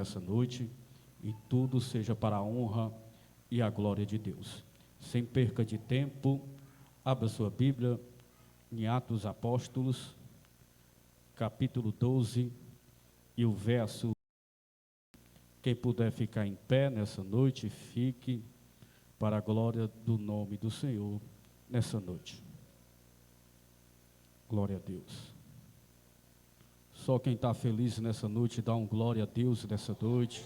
essa noite, e tudo seja para a honra e a glória de Deus. Sem perca de tempo, abra sua Bíblia em Atos dos Apóstolos, capítulo 12 e o verso. Quem puder ficar em pé nessa noite, fique, para a glória do nome do Senhor nessa noite. Glória a Deus. Só quem está feliz nessa noite, dá um glória a Deus nessa noite.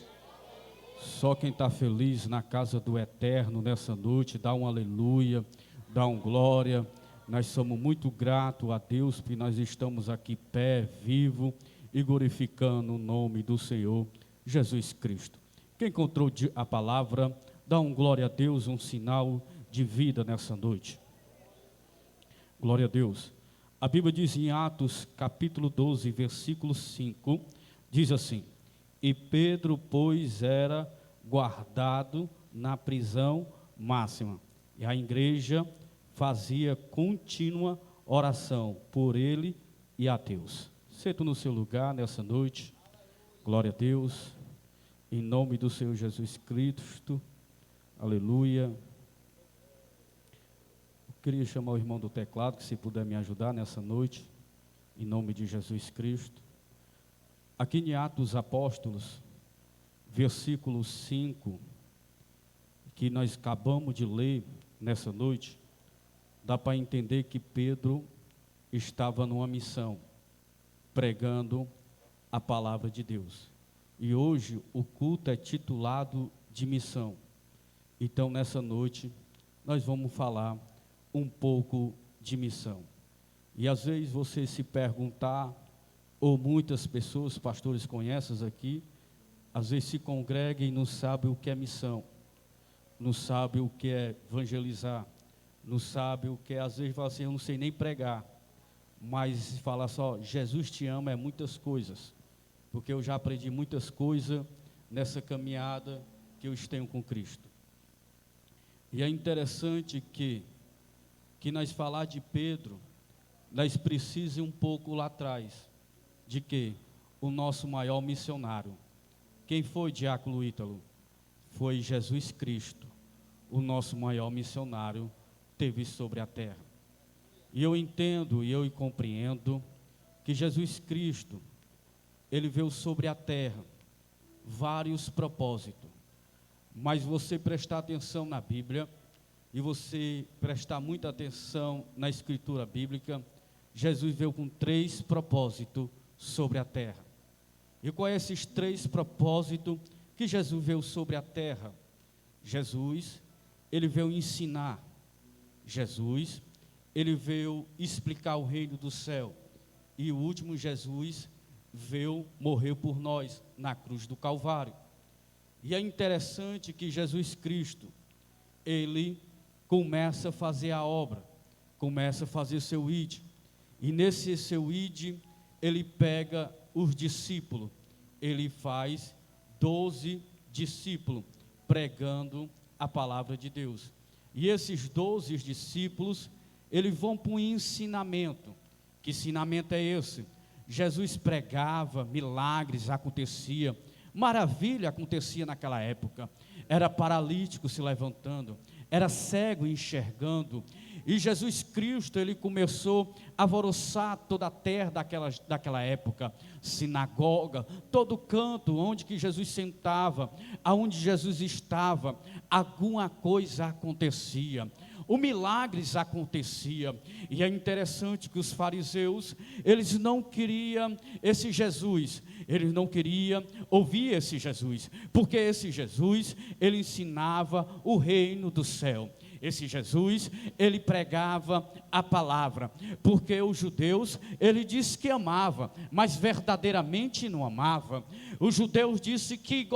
Só quem está feliz na casa do Eterno nessa noite, dá um aleluia, dá um glória. Nós somos muito gratos a Deus, porque nós estamos aqui pé, vivo e glorificando o nome do Senhor Jesus Cristo. Quem encontrou a palavra, dá um glória a Deus, um sinal de vida nessa noite. Glória a Deus. A Bíblia diz em Atos, capítulo 12, versículo 5, diz assim: E Pedro, pois, era guardado na prisão máxima, e a igreja fazia contínua oração por ele e a Deus. Senta no seu lugar nessa noite. Glória a Deus. Em nome do Senhor Jesus Cristo. Aleluia. Queria chamar o irmão do teclado, que se puder me ajudar nessa noite, em nome de Jesus Cristo. Aqui em Atos dos Apóstolos, versículo 5, que nós acabamos de ler nessa noite, dá para entender que Pedro estava numa missão, pregando a palavra de Deus. E hoje o culto é titulado de missão. Então, nessa noite, nós vamos falar um pouco de missão. E às vezes você se perguntar, ou muitas pessoas, pastores conhecem aqui, às vezes se congregam e não sabem o que é missão, não sabem o que é evangelizar, não sabem o que é, às vezes fala assim, eu não sei nem pregar, mas fala só, Jesus te ama, é muitas coisas, porque eu já aprendi muitas coisas nessa caminhada que eu tenho com Cristo. E é interessante que nós falar de Pedro, nós precisamos um pouco lá atrás, de que o nosso maior missionário, quem foi, Diácono Ítalo? Foi Jesus Cristo, o nosso maior missionário, teve sobre a terra. E eu entendo e eu compreendo que Jesus Cristo, ele veio sobre a terra, vários propósitos, mas você prestar atenção na Bíblia, e você prestar muita atenção na escritura bíblica, Jesus veio com 3 propósitos sobre a terra. E qual é esses 3 propósitos que Jesus veio sobre a terra? Jesus, ele veio ensinar. Jesus, ele veio explicar o reino do céu. E o último, Jesus veio morrer por nós na cruz do Calvário. E é interessante que Jesus Cristo, ele começa a fazer a obra, começa a fazer seu id, e nesse seu id, ele pega os discípulos, ele faz 12 discípulos, pregando a palavra de Deus, e esses 12 discípulos, eles vão para um ensinamento. Que ensinamento é esse? Jesus pregava, milagres acontecia, maravilha acontecia naquela época, era paralítico se levantando, era cego enxergando, e Jesus Cristo, ele começou a alvoroçar toda a terra daquela época, sinagoga, todo canto, onde que Jesus sentava, aonde Jesus estava, alguma coisa acontecia, os milagres aconteciam, e é interessante que os fariseus, eles não queriam esse Jesus, eles não queriam ouvir esse Jesus, porque esse Jesus, ele ensinava o reino do céu. Esse Jesus, ele pregava a palavra, porque os judeus, ele disse que amava, mas verdadeiramente não amava. Os judeus disse que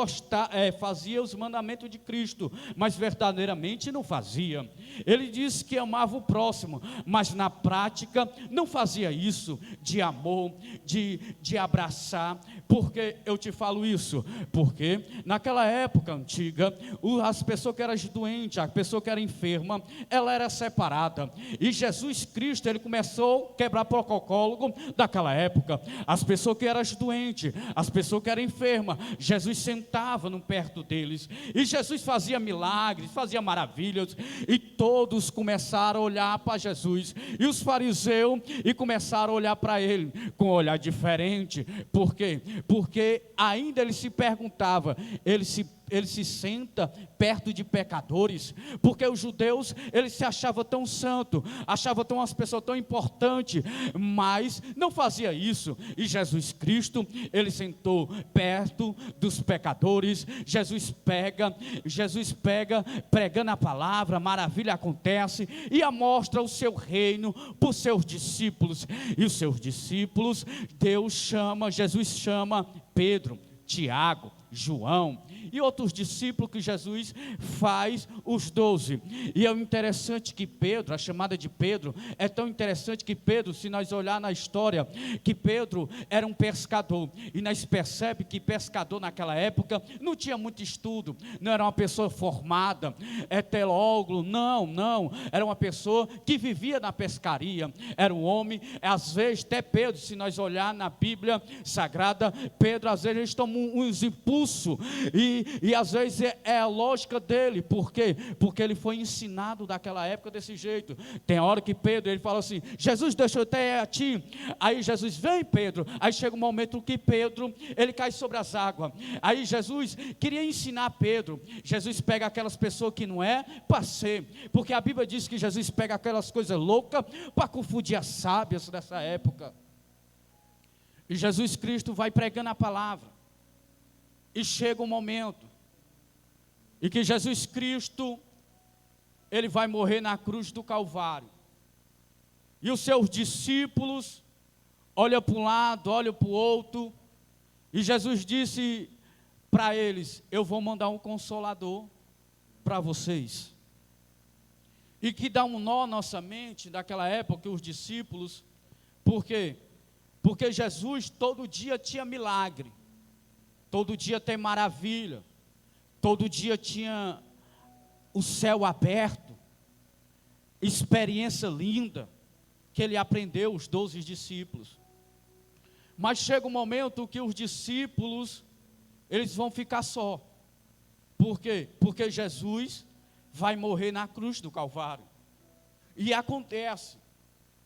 fazia os mandamentos de Cristo, mas verdadeiramente não fazia. Ele disse que amava o próximo, mas na prática não fazia isso de amor, de abraçar, Por que eu te falo isso? Porque naquela época antiga, as pessoas que eram doentes, a pessoa que era enferma, ela era separada. E Jesus Cristo, ele começou a quebrar protocolo daquela época. As pessoas que eram doentes, as pessoas que eram enfermas, Jesus sentava no perto deles. E Jesus fazia milagres, fazia maravilhas. E todos começaram a olhar para Jesus. E os fariseus começaram a olhar para ele com um olhar diferente. Por quê? Porque ainda ele se perguntava, ele se senta perto de pecadores, porque os judeus, eles se achavam tão santo, achavam tão as pessoas tão importantes, mas não fazia isso. E Jesus Cristo, ele sentou perto dos pecadores. Jesus pega pregando a palavra, maravilha acontece, e mostra o seu reino para os seus discípulos. E os seus discípulos, Jesus chama Pedro, Tiago, João e outros discípulos que Jesus faz os 12. E é interessante que Pedro, a chamada de Pedro, é tão interessante que Pedro, se nós olhar na história, que Pedro era um pescador, e nós percebemos que pescador naquela época não tinha muito estudo, não era uma pessoa formada, teólogo, não, era uma pessoa que vivia na pescaria, era um homem, às vezes até Pedro, se nós olhar na Bíblia Sagrada, Pedro às vezes ele toma uns impulsos, e às vezes é a lógica dele. Por quê? Porque ele foi ensinado daquela época desse jeito. Tem hora que Pedro, ele fala assim, Jesus, deixa eu até a ti. Aí Jesus, vem Pedro. Aí chega um momento que Pedro, ele cai sobre as águas. Aí Jesus queria ensinar Pedro. Jesus pega aquelas pessoas que não é para ser, porque a Bíblia diz que Jesus pega aquelas coisas loucas para confundir as sábias dessa época. E Jesus Cristo vai pregando a palavra. E chega um momento em que Jesus Cristo, ele vai morrer na cruz do Calvário. E os seus discípulos olham para um lado, olham para o outro. E Jesus disse para eles, eu vou mandar um consolador para vocês. E que dá um nó na nossa mente, daquela época, os discípulos. Por quê? Porque Jesus todo dia tinha milagre. Todo dia tem maravilha, todo dia tinha o céu aberto, experiência linda, que ele aprendeu, os 12 discípulos. Mas chega um momento que os discípulos, eles vão ficar só. Por quê? Porque Jesus vai morrer na cruz do Calvário. E acontece,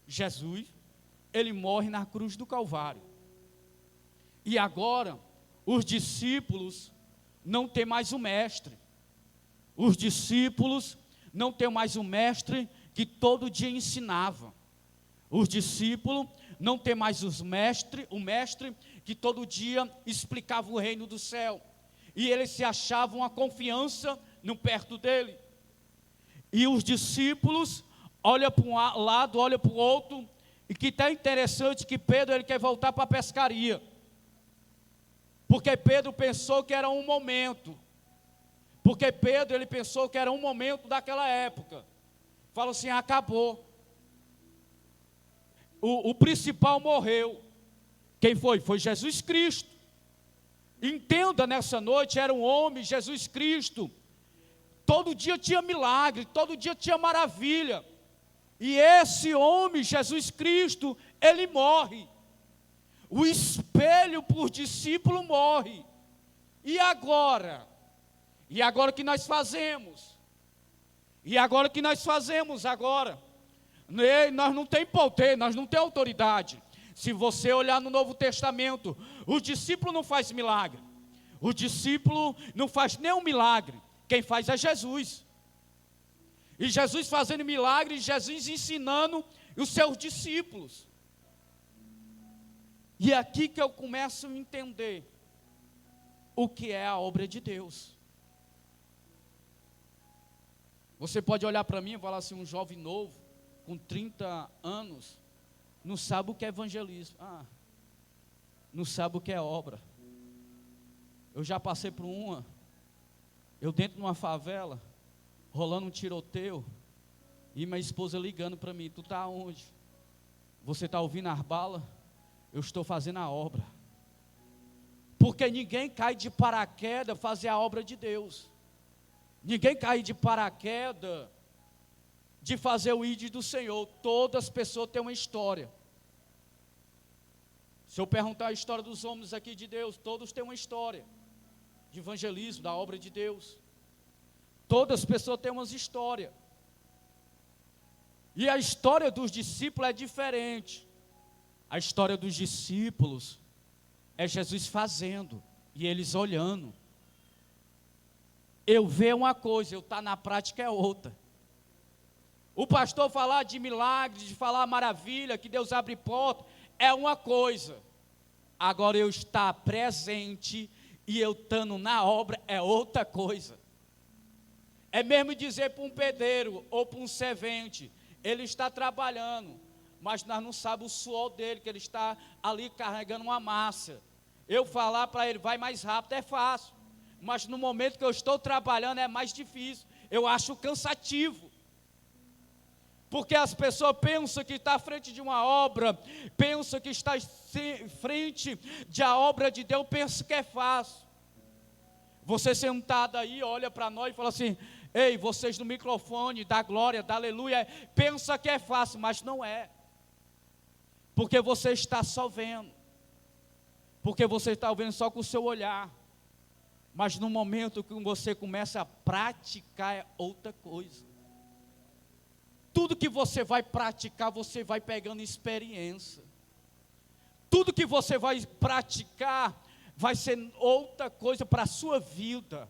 Jesus, ele morre na cruz do Calvário. E agora, os discípulos não têm mais o mestre. Os discípulos não têm mais o mestre que todo dia ensinava. Os discípulos não têm mais o mestre que todo dia explicava o reino do céu. E eles se achavam a confiança no perto dele. E os discípulos olham para um lado, olham para o outro. E que está interessante que Pedro, ele quer voltar para a pescaria. Porque Pedro pensou que era um momento. Porque Pedro, ele pensou que era um momento daquela época. Falou assim, acabou. O principal morreu. Quem foi? Foi Jesus Cristo. Entenda, nessa noite, era um homem, Jesus Cristo. Todo dia tinha milagre, todo dia tinha maravilha. E esse homem, Jesus Cristo, ele morre. O espelho por discípulo morre. E agora? E agora o que nós fazemos? E agora o que nós fazemos agora? Nós não temos poder, nós não temos autoridade. Se você olhar no Novo Testamento, o discípulo não faz milagre. O discípulo não faz nenhum milagre. Quem faz é Jesus. E Jesus fazendo milagre, Jesus ensinando os seus discípulos. E é aqui que eu começo a entender o que é a obra de Deus. Você pode olhar para mim e falar assim, um jovem novo, com 30 anos, não sabe o que é evangelismo. Não sabe o que é obra. Eu já passei por eu dentro de uma favela, rolando um tiroteio, e minha esposa ligando para mim, tu está onde? Você está ouvindo as balas? Eu estou fazendo a obra. Porque ninguém cai de paraquedas fazer a obra de Deus. Ninguém cai de paraquedas de fazer o ID do Senhor. Todas as pessoas têm uma história. Se eu perguntar a história dos homens aqui de Deus, todos têm uma história de evangelismo, da obra de Deus. Todas as pessoas têm uma história. E a história dos discípulos é diferente. A história dos discípulos é Jesus fazendo e eles olhando. Eu vejo uma coisa, eu estou na prática é outra. O pastor falar de milagre, de falar maravilha, que Deus abre porta, é uma coisa. Agora eu estar presente e eu estando na obra é outra coisa. É mesmo dizer para um pedreiro ou para um servente, ele está trabalhando, mas nós não sabemos o suor dele, que ele está ali carregando uma massa. Eu falar para ele, vai mais rápido, é fácil. Mas no momento que eu estou trabalhando é mais difícil. Eu acho cansativo. Porque as pessoas pensam que está à frente de uma obra, pensam que está em frente da obra de Deus, pensam que é fácil. Você sentado aí, olha para nós e fala assim, ei, vocês no microfone, da glória, da aleluia, pensa que é fácil, mas não é. Porque você está só vendo. Porque você está vendo só com o seu olhar. Mas no momento que você começa a praticar é outra coisa. Tudo que você vai praticar, você vai pegando experiência. Tudo que você vai praticar, vai ser outra coisa para a sua vida.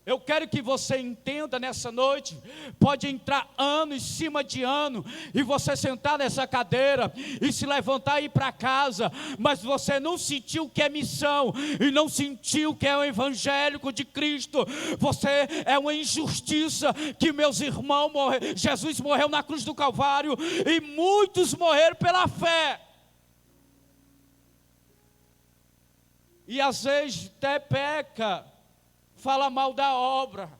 Eu quero que você entenda nessa noite, pode entrar ano em cima de ano, e você sentar nessa cadeira, e se levantar e ir para casa, mas você não sentiu que é missão, e não sentiu que é o evangélico de Cristo, você é uma injustiça, que meus irmãos morreram, Jesus morreu na cruz do Calvário, e muitos morreram pela fé, e às vezes até peca, fala mal da obra.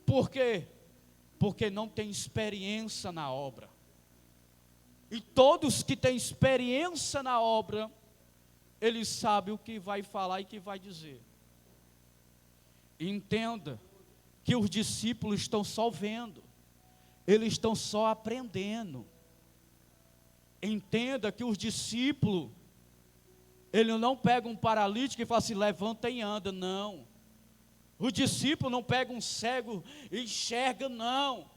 Por quê? Porque não tem experiência na obra. E todos que têm experiência na obra, eles sabem o que vai falar e o que vai dizer. Entenda que os discípulos estão só vendo, eles estão só aprendendo. Entenda que os discípulos, ele não pega um paralítico e fala assim, levanta e anda, não. O discípulo não pega um cego e enxerga, não.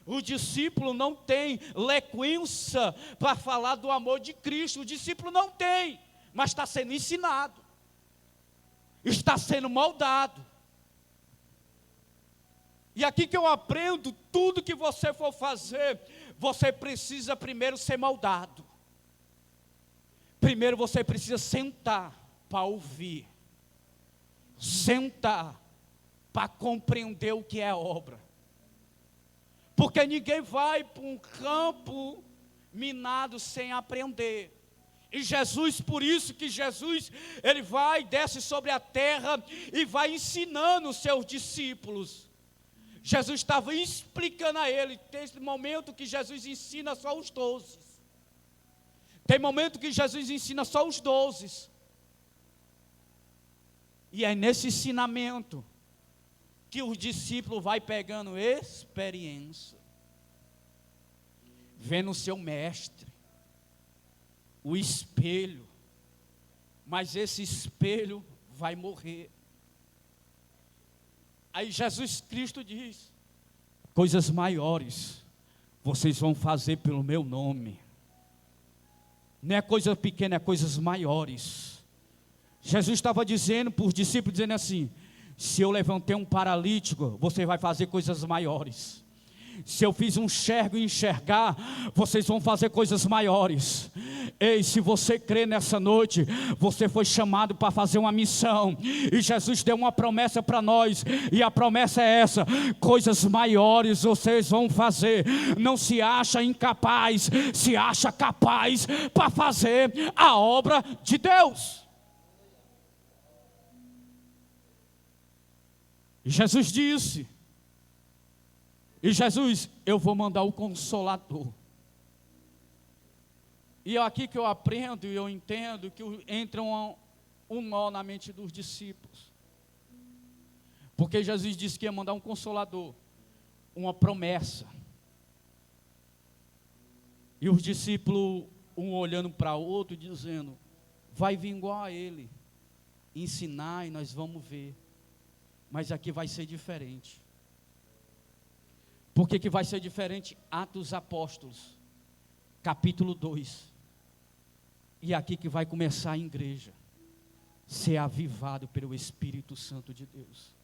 O discípulo não tem eloquência para falar do amor de Cristo. O discípulo não tem, mas está sendo ensinado. Está sendo moldado. E aqui que eu aprendo, tudo que você for fazer, você precisa primeiro ser moldado. Primeiro você precisa sentar para ouvir, sentar para compreender o que é obra, porque ninguém vai para um campo minado sem aprender. E Jesus, por isso que Jesus, ele vai, desce sobre a terra e vai ensinando os seus discípulos. Jesus estava explicando a ele, tem esse momento que Jesus ensina só os 12. Tem momento que Jesus ensina só os 12. E é nesse ensinamento que o discípulo vai pegando experiência. Vendo o seu mestre. O espelho. Mas esse espelho vai morrer. Aí Jesus Cristo diz, coisas maiores vocês vão fazer pelo meu nome. Não é coisa pequena, é coisas maiores. Jesus estava dizendo para os discípulos, dizendo assim, se eu levantei um paralítico, você vai fazer coisas maiores. Se eu fiz um cego enxergar, vocês vão fazer coisas maiores. Ei, se você crê nessa noite, você foi chamado para fazer uma missão, e Jesus deu uma promessa para nós, e a promessa é essa, coisas maiores vocês vão fazer. Não se acha incapaz, se acha capaz para fazer a obra de Deus. Jesus disse, e Jesus, eu vou mandar o Consolador. E é aqui que eu aprendo e eu entendo que entra um nó na mente dos discípulos. Porque Jesus disse que ia mandar um consolador, uma promessa. E os discípulos, um olhando para o outro, dizendo: vai vir igual a ele, ensinar e nós vamos ver. Mas aqui vai ser diferente. Por que vai ser diferente? Atos dos Apóstolos, capítulo 2. E aqui que vai começar a igreja ser avivado pelo Espírito Santo de Deus.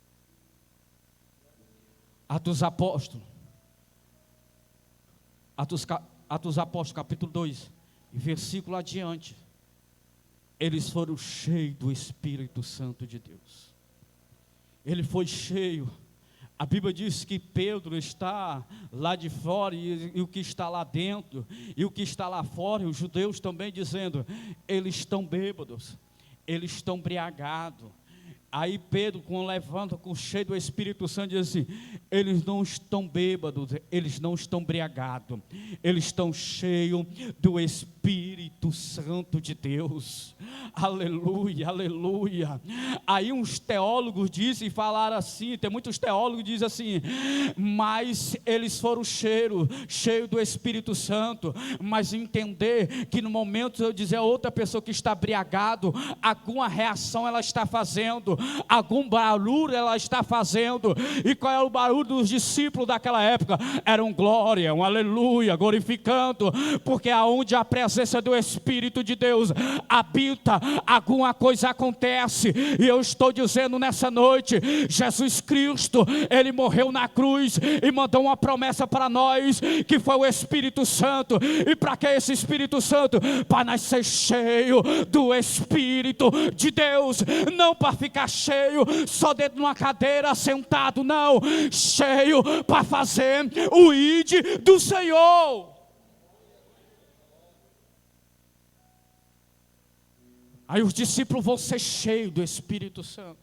Atos dos Apóstolos, Atos dos Apóstolos, capítulo 2, versículo adiante. Eles foram cheios do Espírito Santo de Deus. Ele foi cheio. A Bíblia diz que Pedro está lá de fora e o que está lá dentro, e o que está lá fora, os judeus também dizendo: eles estão bêbados, eles estão embriagados. Aí Pedro, levanta, cheio do Espírito Santo, diz assim: eles não estão bêbados, eles não estão embriagados, eles estão cheios do Espírito Santo de Deus. Aleluia, aleluia. Aí uns teólogos dizem e falaram assim, tem muitos teólogos que dizem assim: mas eles foram cheios do Espírito Santo, mas entender que no momento eu dizer a outra pessoa que está embriagado, alguma reação ela está fazendo, algum barulho ela está fazendo. E qual é o barulho dos discípulos daquela época? Era um glória, um aleluia, glorificando, porque aonde a presença do Espírito de Deus habita, alguma coisa acontece. E eu estou dizendo nessa noite, Jesus Cristo, Ele morreu na cruz e mandou uma promessa para nós, que foi o Espírito Santo. E para que esse Espírito Santo? Para nós ser cheio do Espírito de Deus, não para ficar cheio só dentro de uma cadeira sentado, não, cheio para fazer o ID do Senhor. Aí os discípulos vão ser cheios do Espírito Santo.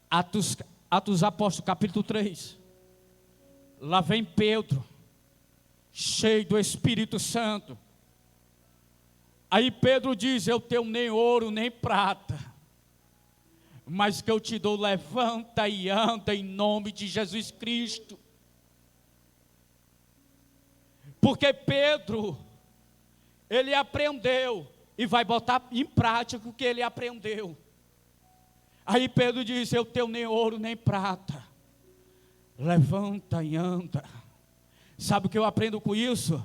Atos dos Apóstolos, capítulo 3. Lá vem Pedro, cheio do Espírito Santo. Aí Pedro diz: eu tenho nem ouro nem prata, mas que eu te dou, levanta e anda em nome de Jesus Cristo. Porque Pedro, ele aprendeu e vai botar em prática o que ele aprendeu. Aí Pedro diz: eu tenho nem ouro nem prata, levanta e anda. Sabe o que eu aprendo com isso?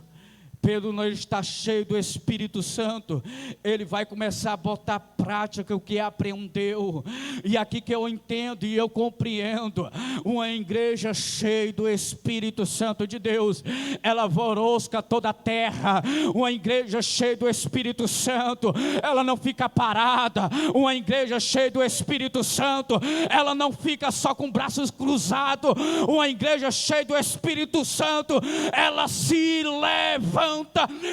Pedro não está cheio do Espírito Santo, ele vai começar a botar em prática o que aprendeu. E aqui que eu entendo e eu compreendo, uma igreja cheia do Espírito Santo de Deus, ela vorosca toda a terra. Uma igreja cheia do Espírito Santo, ela não fica parada. Uma igreja cheia do Espírito Santo, ela não fica só com braços cruzados. Uma igreja cheia do Espírito Santo, ela se levanta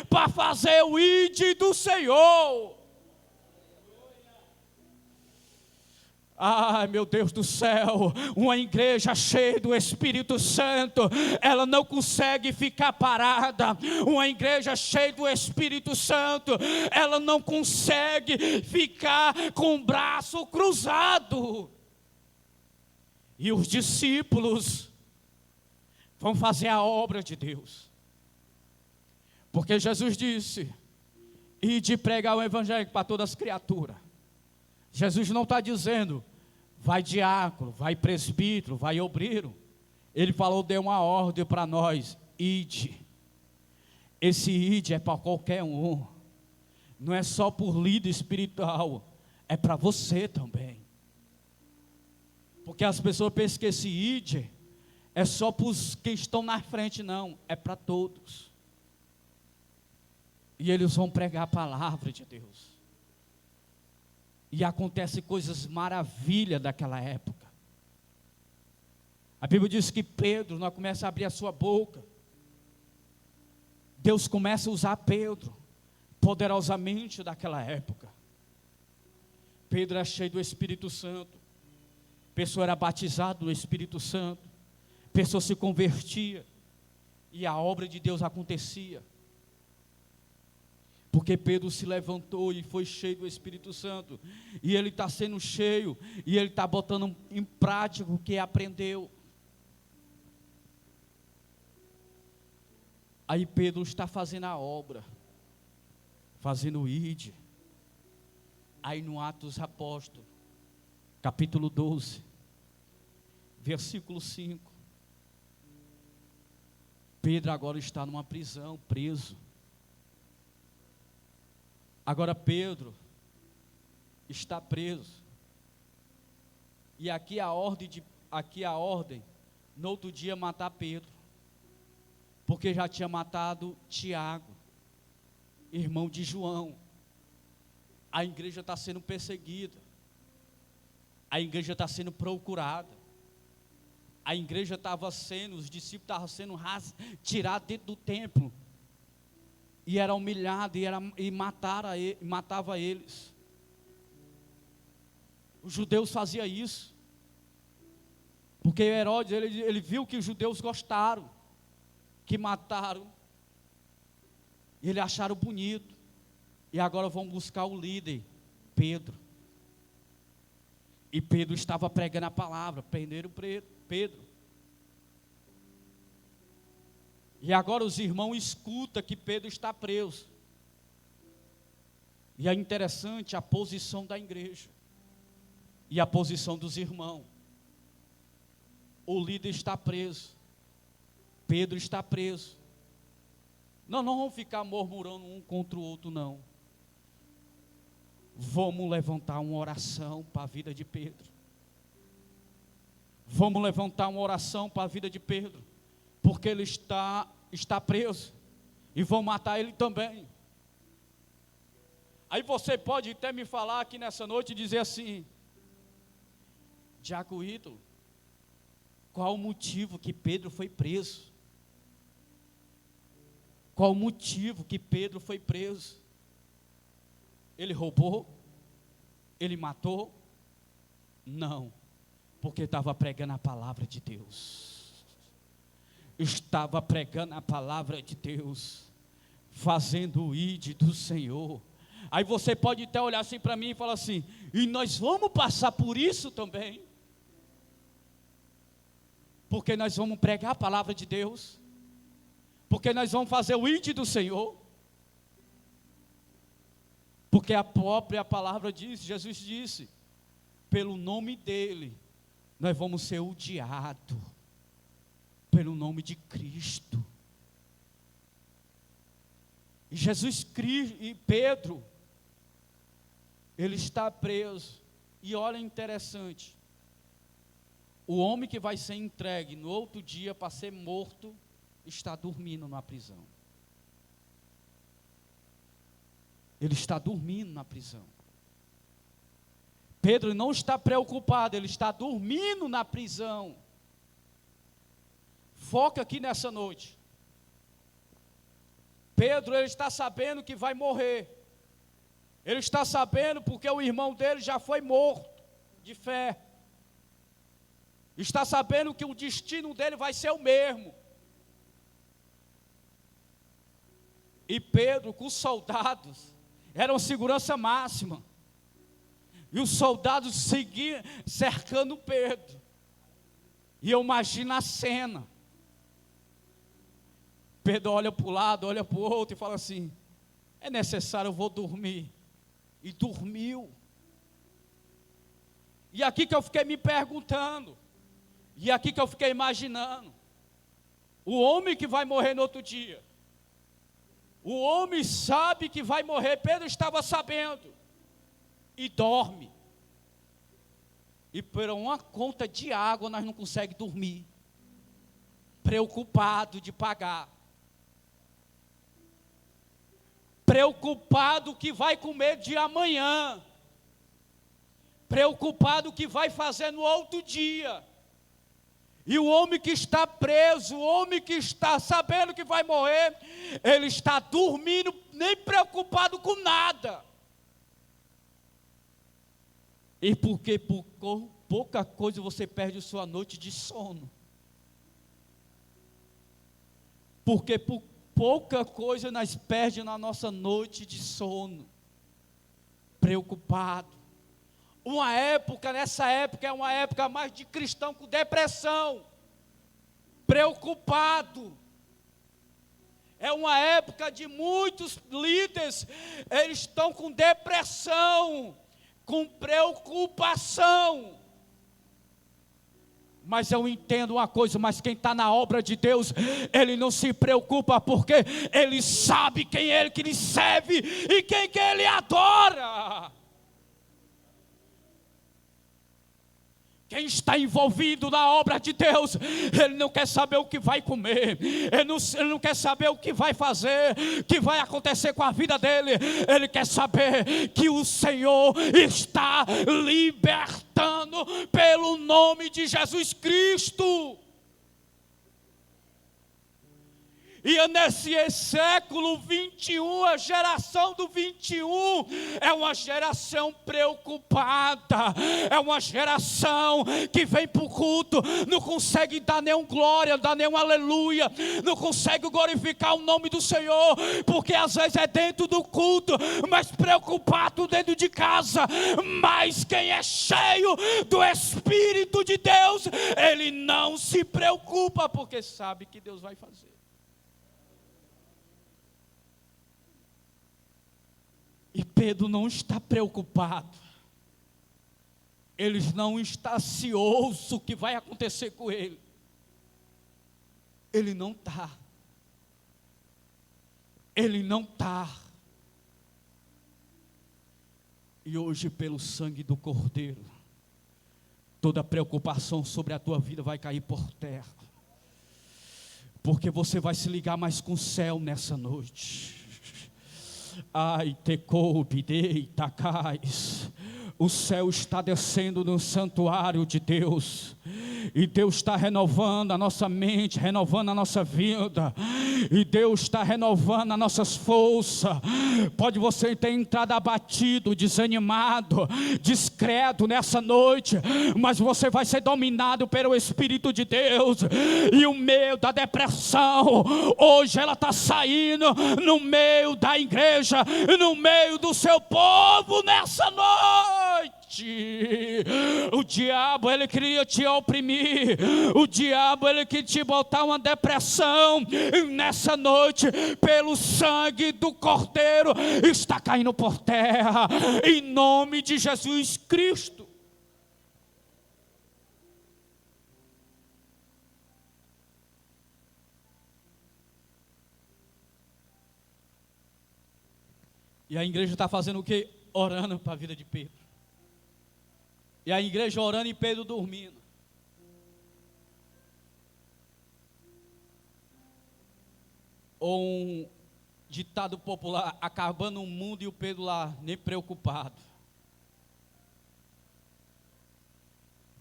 para fazer o ID do Senhor. Ai, meu Deus do céu, uma igreja cheia do Espírito Santo, ela não consegue ficar parada. Uma igreja cheia do Espírito Santo, ela não consegue ficar com o braço cruzado. E os discípulos vão fazer a obra de Deus. Porque Jesus disse: ide pregar o evangelho para todas as criaturas. Jesus não está dizendo: vai diácono, vai presbítero, vai obreiro. Ele falou, deu uma ordem para nós: ide. Esse ide é para qualquer um. Não é só por líder espiritual, é para você também. Porque as pessoas pensam que esse ide é só para os que estão na frente. Não, é para todos. E eles vão pregar a palavra de Deus. E acontece coisas maravilhas daquela época. A Bíblia diz que Pedro não começa a abrir a sua boca. Deus começa a usar Pedro poderosamente daquela época. Pedro era cheio do Espírito Santo. Pessoa era batizada no Espírito Santo. Pessoa se convertia. E a obra de Deus acontecia. Porque Pedro se levantou e foi cheio do Espírito Santo. E ele está sendo cheio, e ele está botando em prática o que aprendeu. Aí Pedro está fazendo a obra, fazendo o ID. Aí no Atos dos Apóstolos, capítulo 12, versículo 5. Pedro agora está numa prisão, preso. Agora Pedro está preso. E aqui a ordem, no outro dia matar Pedro. Porque já tinha matado Tiago, irmão de João. A igreja está sendo perseguida. A igreja está sendo procurada. A igreja estava sendo, os discípulos estavam sendo tirados dentro do templo. E era humilhado, e matava eles. Os judeus faziam isso. Porque Herodes, ele viu que os judeus gostaram, que mataram. E eles acharam bonito. E agora vão buscar o líder, Pedro. E Pedro estava pregando a palavra, prenderam Pedro. E agora os irmãos escutam que Pedro está preso. E é interessante a posição da igreja. E a posição dos irmãos. O líder está preso. Pedro está preso. Nós não vamos ficar murmurando um contra o outro, não. Vamos levantar uma oração para a vida de Pedro. Vamos levantar uma oração para a vida de Pedro. Porque ele está preso. E vão matar ele também. Aí você pode até me falar aqui nessa noite e dizer assim: Diácono Ítalo, qual o motivo que Pedro foi preso? Qual o motivo que Pedro foi preso? Ele roubou? Ele matou? Não, porque estava pregando a palavra de Deus. Estava pregando a palavra de Deus, fazendo o ID do Senhor. Aí você pode até olhar assim para mim e falar assim: e nós vamos passar por isso também? Porque nós vamos pregar a palavra de Deus, porque nós vamos fazer o ID do Senhor, porque a própria palavra diz, Jesus disse, pelo nome dele, nós vamos ser odiados, pelo nome de Cristo. E Jesus Cristo, e Pedro, ele está preso. E olha, interessante, o homem que vai ser entregue no outro dia para ser morto, está dormindo na prisão. Ele está dormindo na prisão. Pedro não está preocupado, ele está dormindo na prisão. Foca aqui nessa noite. Pedro, ele está sabendo que vai morrer. Ele está sabendo porque o irmão dele já foi morto de fé. Está sabendo que o destino dele vai ser o mesmo. E Pedro, com os soldados, era uma segurança máxima. E os soldados seguiam cercando Pedro. E eu imagino a cena. Pedro olha para o lado, olha para o outro e fala assim: é necessário, eu vou dormir. E dormiu. E aqui que eu fiquei me perguntando, e aqui que eu fiquei imaginando, o homem que vai morrer no outro dia, o homem sabe que vai morrer, Pedro estava sabendo, e dorme. E por uma conta de água nós não conseguimos dormir, preocupado de pagar, preocupado que vai comer de amanhã, preocupado que vai fazer no outro dia. E o homem que está preso, o homem que está sabendo que vai morrer, ele está dormindo, nem preocupado com nada. E porque por pouca coisa você perde a sua noite de sono. Porque por pouca coisa nós perdemos na nossa noite de sono. Preocupado. Nessa época é uma época mais de cristão com depressão. Preocupado. É uma época de muitos líderes, eles estão com depressão, com preocupação. Mas eu entendo uma coisa, mas quem está na obra de Deus, ele não se preocupa, porque ele sabe quem é ele que lhe serve e quem que ele adora. Quem está envolvido na obra de Deus, ele não quer saber o que vai comer, ele não quer saber o que vai fazer, o que vai acontecer com a vida dele. Ele quer saber que o Senhor está libertando pelo nome de Jesus Cristo. E nesse século 21, a geração do 21 é uma geração preocupada, é uma geração que vem para o culto, não consegue dar nenhum glória, dar nenhum aleluia, não consegue glorificar o nome do Senhor, porque às vezes é dentro do culto, mas preocupado dentro de casa. Mas quem é cheio do Espírito de Deus, ele não se preocupa, porque sabe que Deus vai fazer. E Pedro não está preocupado, ele não está ansioso o que vai acontecer com ele. Ele não está. E hoje, pelo sangue do Cordeiro, toda preocupação sobre a tua vida vai cair por terra, porque você vai se ligar mais com o céu nessa noite. Ai, te coube, deita, cais. O céu está descendo no santuário de Deus, e Deus está renovando a nossa mente, renovando a nossa vida, e Deus está renovando as nossas forças. Pode você ter entrado abatido, desanimado, discreto nessa noite, mas você vai ser dominado pelo Espírito de Deus, e o medo da depressão, hoje ela está saindo no meio da igreja, no meio do seu povo nessa noite. O diabo, ele queria te oprimir, o diabo, ele queria te botar uma depressão. Nessa noite, pelo sangue do Cordeiro, está caindo por terra, em nome de Jesus Cristo. E a igreja está fazendo o quê? Orando para a vida de Pedro. E a igreja orando e Pedro dormindo. Ou um ditado popular, acabando o mundo e o Pedro lá, nem preocupado.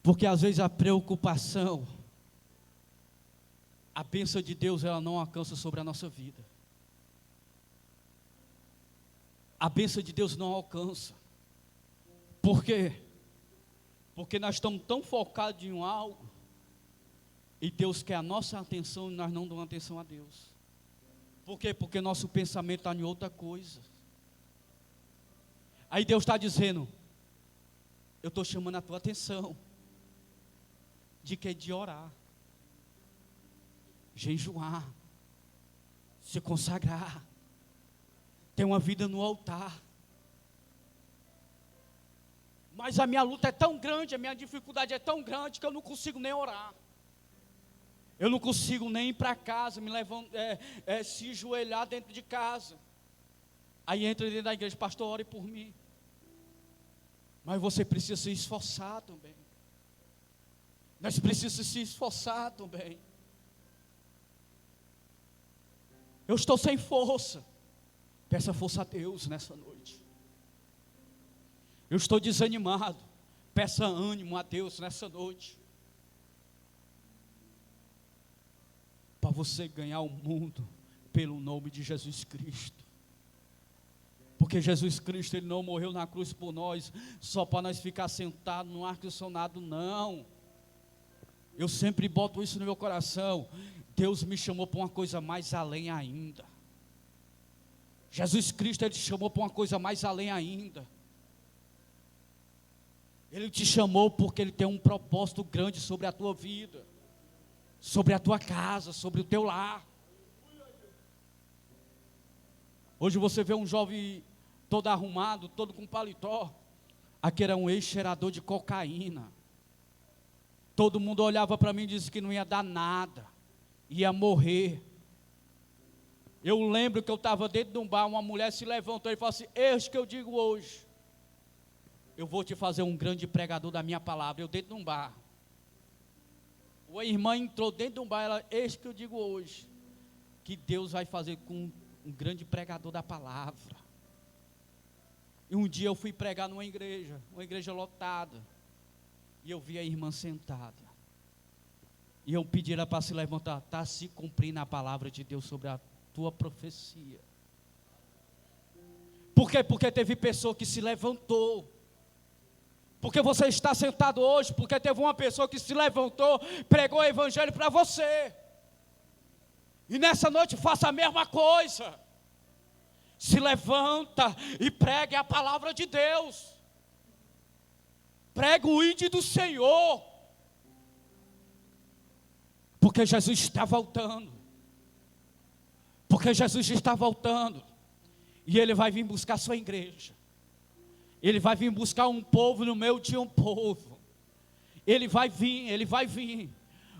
Porque às vezes a preocupação, a bênção de Deus, ela não alcança sobre a nossa vida. A bênção de Deus não alcança. Por quê? Porque nós estamos tão focados em algo, e Deus quer a nossa atenção, e nós não damos atenção a Deus. Por quê? Porque nosso pensamento está em outra coisa. Aí Deus está dizendo, eu estou chamando a tua atenção, de que? De orar, jejuar, se consagrar, ter uma vida no altar. Mas a minha luta é tão grande, a minha dificuldade é tão grande, que eu não consigo nem orar. Eu não consigo nem ir para casa, me levantar, se ajoelhar dentro de casa. Aí entra dentro da igreja, pastor, ore por mim. Mas você precisa se esforçar também. Nós precisamos se esforçar também. Eu estou sem força. Peça força a Deus nessa noite. Eu estou desanimado. Peça ânimo a Deus nessa noite. Para você ganhar o mundo pelo nome de Jesus Cristo. Porque Jesus Cristo, Ele não morreu na cruz por nós, só para nós ficar sentados no ar-condicionado, não. Eu sempre boto isso no meu coração. Deus me chamou para uma coisa mais além ainda. Jesus Cristo, Ele te chamou para uma coisa mais além ainda. Ele te chamou porque Ele tem um propósito grande sobre a tua vida, sobre a tua casa, sobre o teu lar. Hoje você vê um jovem todo arrumado, todo com paletó. Aquele era um ex-cheirador de cocaína. Todo mundo olhava para mim e disse que não ia dar nada, ia morrer. Eu lembro que eu estava dentro de um bar, uma mulher se levantou e falou assim: eis que eu digo hoje, eu vou te fazer um grande pregador da minha palavra. Eu dentro de um bar. A irmã entrou dentro de um bar, ela: eis que eu digo hoje, que Deus vai fazer com um grande pregador da palavra. E um dia eu fui pregar numa igreja lotada, e eu vi a irmã sentada, e eu pedi ela para se levantar. Está se cumprindo a palavra de Deus sobre a tua profecia. Por quê? Porque teve pessoa que se levantou. Porque você está sentado hoje, porque teve uma pessoa que se levantou, pregou o evangelho para você. E nessa noite faça a mesma coisa. Se levanta e pregue a palavra de Deus. Pregue o ide do Senhor. Porque Jesus está voltando. Porque Jesus está voltando. E Ele vai vir buscar a sua igreja. Ele vai vir buscar um povo no meio de um povo. Ele vai vir, Ele vai vir.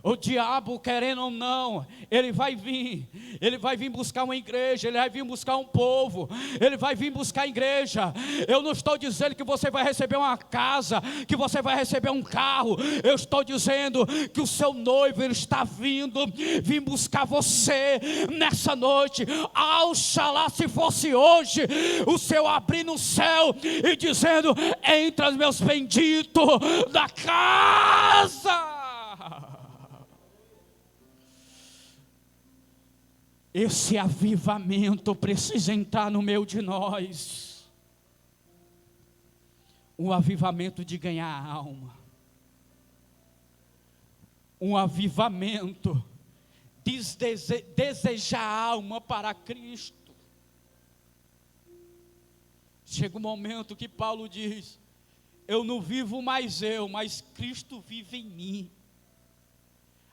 O diabo, querendo ou não, ele vai vir buscar uma igreja, ele vai vir buscar um povo, ele vai vir buscar a igreja. Eu não estou dizendo que você vai receber uma casa, que você vai receber um carro. Eu estou dizendo que o seu noivo, ele está vindo, vir buscar você nessa noite. Oxalá se fosse hoje, o Senhor abrir no céu e dizendo: entra, meus benditos da casa. Esse avivamento precisa entrar no meio de nós. Um avivamento de ganhar a alma. Um avivamento de desejar a alma para Cristo. Chega um momento que Paulo diz: eu não vivo mais eu, mas Cristo vive em mim.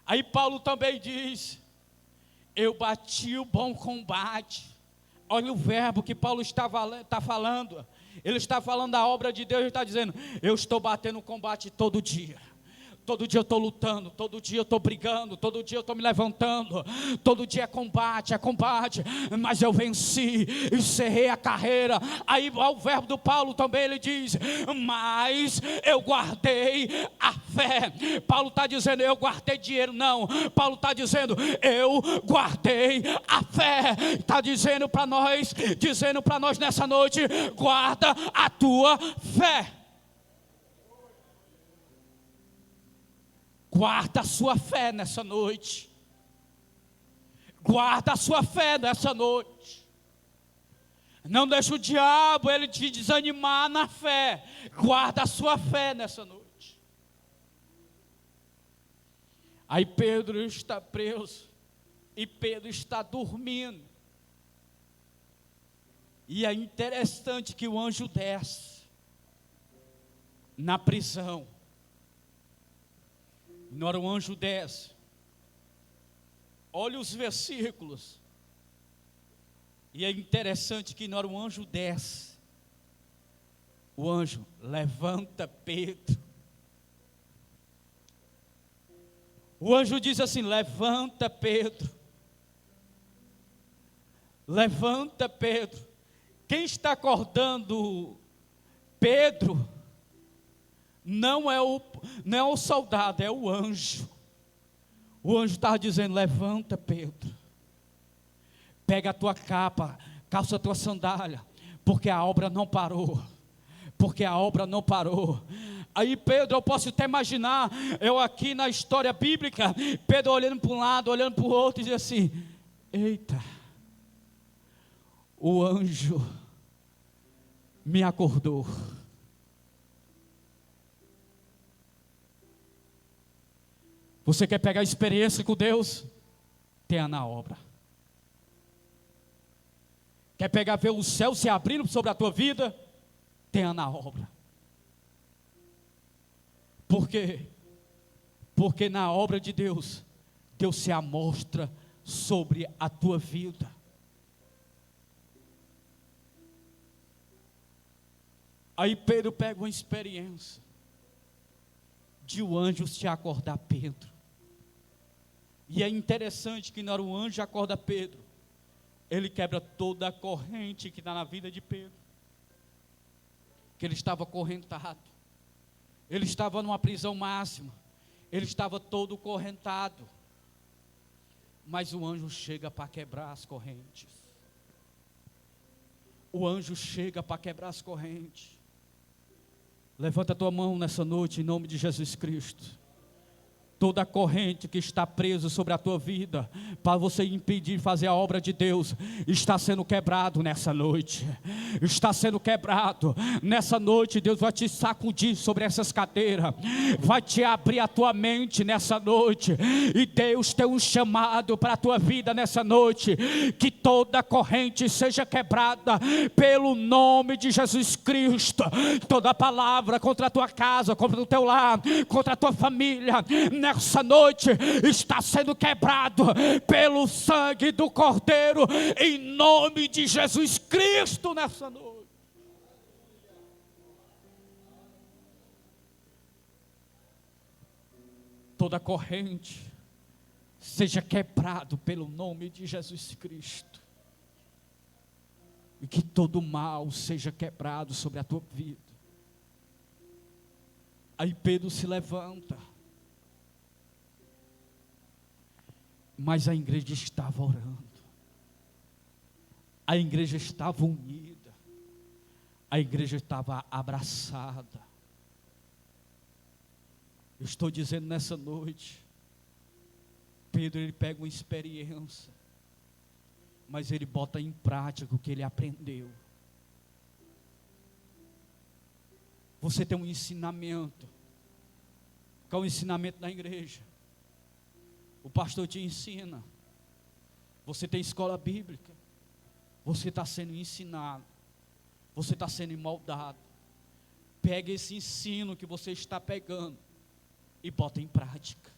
Aí Paulo também diz: eu bati o bom combate. Olha o verbo que Paulo está falando. Ele está falando da obra de Deus. Ele está dizendo: eu estou batendo o combate todo dia. Todo dia eu estou lutando, todo dia eu estou brigando, todo dia eu estou me levantando, todo dia é combate, mas eu venci, encerrei a carreira. Aí o verbo do Paulo também, ele diz: mas eu guardei a fé. Paulo está dizendo: eu guardei dinheiro, não. Paulo está dizendo: eu guardei a fé. Está dizendo para nós nessa noite: guarda a tua fé. Guarda a sua fé nessa noite. Guarda a sua fé nessa noite. Não deixe o diabo ele te desanimar na fé. Guarda a sua fé nessa noite. Aí Pedro está preso. E Pedro está dormindo. E é interessante que o anjo desce na prisão. Na hora o anjo desce, olha os versículos, e é interessante que na hora o anjo desce, o anjo levanta Pedro. O anjo diz assim: levanta Pedro, levanta Pedro. Quem está acordando Pedro não é o soldado, é o anjo. O anjo estava dizendo: levanta Pedro, pega a tua capa, calça a tua sandália, porque a obra não parou. Aí Pedro, eu posso até imaginar, eu aqui na história bíblica, Pedro olhando para um lado, olhando para o outro, e diz assim: eita, o anjo me acordou. Você quer pegar experiência com Deus? tenha na obra. Quer pegar, ver o céu se abrindo sobre a tua vida? Tenha na obra. Por quê? Porque na obra de Deus, Deus se amostra sobre a tua vida. Aí Pedro pega uma experiência de o anjo se acordar Pedro. E é interessante que na hora o anjo acorda Pedro, ele quebra toda a corrente que está na vida de Pedro. Que ele estava acorrentado. Ele estava numa prisão máxima. Ele estava todo correntado. Mas o anjo chega para quebrar as correntes. O anjo chega para quebrar as correntes. Levanta a tua mão nessa noite em nome de Jesus Cristo. Toda a corrente que está presa sobre a tua vida, para você impedir de fazer a obra de Deus, está sendo quebrado nessa noite. Está sendo quebrado. Nessa noite Deus vai te sacudir sobre essas cadeiras. Vai te abrir a tua mente nessa noite. E Deus tem um chamado para a tua vida nessa noite. Que toda corrente seja quebrada pelo nome de Jesus Cristo. Toda palavra contra a tua casa, contra o teu lar, contra a tua família, nessa noite está sendo quebrado pelo sangue do Cordeiro, em nome de Jesus Cristo nessa noite. Toda corrente seja quebrado pelo nome de Jesus Cristo, e que todo mal seja quebrado sobre a tua vida. Aí Pedro se levanta. Mas a igreja estava orando. A igreja estava unida. A igreja estava abraçada. Eu estou dizendo nessa noite, Pedro, ele pega uma experiência, mas ele bota em prática o que ele aprendeu. Você tem um ensinamento. Qual é o ensinamento da igreja? O pastor te ensina. Você tem escola bíblica. Você está sendo ensinado. Você está sendo moldado. Pega esse ensino que você está pegando e bota em prática.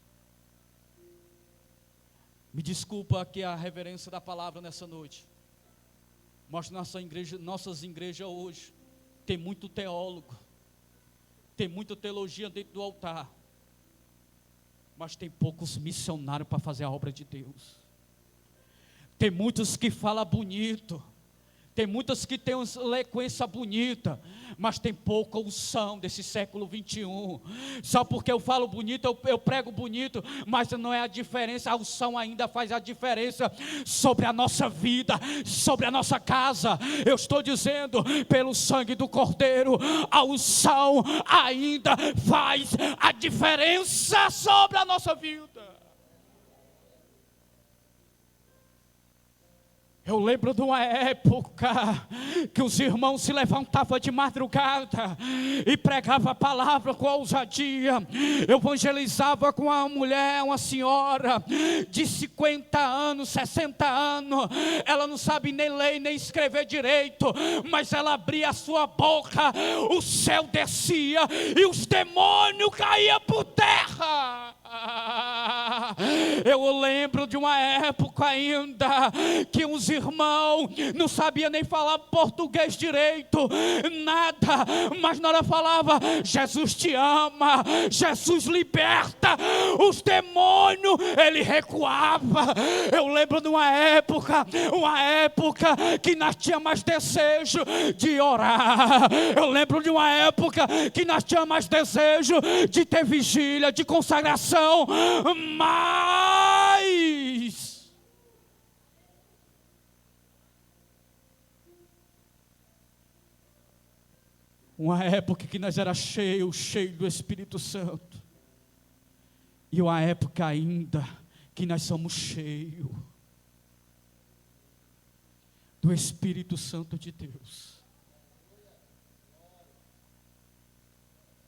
Me desculpa aqui a reverência da palavra nessa noite. Mas nossas igrejas hoje tem muito teólogo. Tem muita teologia dentro do altar. Mas tem poucos missionários para fazer a obra de Deus. Tem muitos que falam bonito. Tem muitas que têm uma eloquência bonita, mas tem pouca unção desse século 21. Só porque eu falo bonito, eu prego bonito, mas não é a diferença. A unção ainda faz a diferença sobre a nossa vida, sobre a nossa casa. Eu estou dizendo, pelo sangue do Cordeiro, a unção ainda faz a diferença sobre a nossa vida. Eu lembro de uma época que os irmãos se levantavam de madrugada e pregavam a palavra com ousadia. Eu evangelizava com uma mulher, uma senhora de 50 anos, 60 anos. Ela não sabe nem ler nem escrever direito, mas ela abria a sua boca, o céu descia e os demônios caíam por terra. Eu lembro de uma época ainda que uns irmãos não sabiam nem falar português direito, nada, mas na hora falava, Jesus te ama, Jesus liberta, os demônios, ele recuava. Eu lembro de uma época que nós tínhamos mais desejo de orar. Eu lembro de uma época que nós tínhamos mais desejo de ter vigília, de consagração, mas uma época que nós era cheio do Espírito Santo, e uma época ainda que nós somos cheios do Espírito Santo de Deus.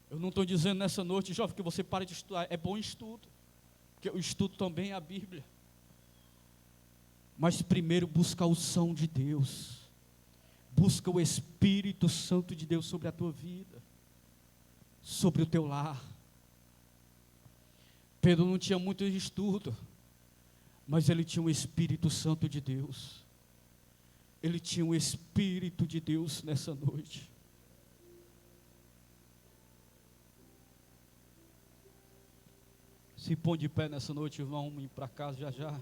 Eu não estou dizendo nessa noite, jovem, que você pare de estudar. É bom estudo, porque eu estudo também a Bíblia. Mas primeiro busca a unção de Deus. Busca o Espírito Santo de Deus sobre a tua vida, sobre o teu lar. Pedro não tinha muito estudo, mas ele tinha o Espírito Santo de Deus. Ele tinha o Espírito de Deus nessa noite. Se põe de pé nessa noite, irmão, vamos ir para casa já já.